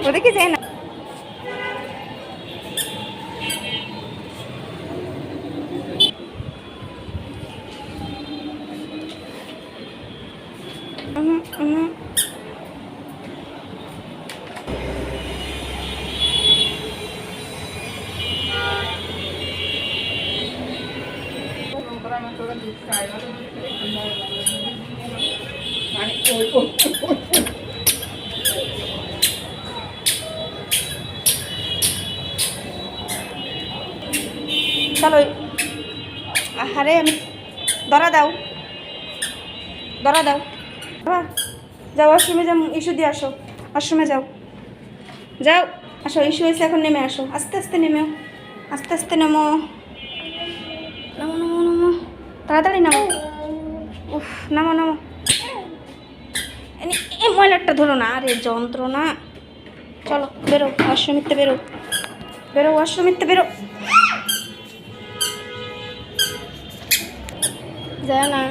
ওদিকে যায় না। চলো আরে আমি ধরা দাও, ধরা দাও বাবা। যাও ওয়াশরুমে, যাও ইস্যু দিয়ে আসো, ওয়াশরুমে যাও, যাও আসো, ইস্যু হয়েছে এখন নেমে আসো, আস্তে আস্তে নেমেও, আস্তে আস্তে নেমো, নামো নামো নামো, তাড়াতাড়ি নামো, উফ নামো নামো, এই ময়লাটা ধরো না, আরে যন্ত্রণা। চলো বেরো, ওয়াশরুমিতে বেরো, বেরো ওয়াশরুমিতে বেরো, যায় না।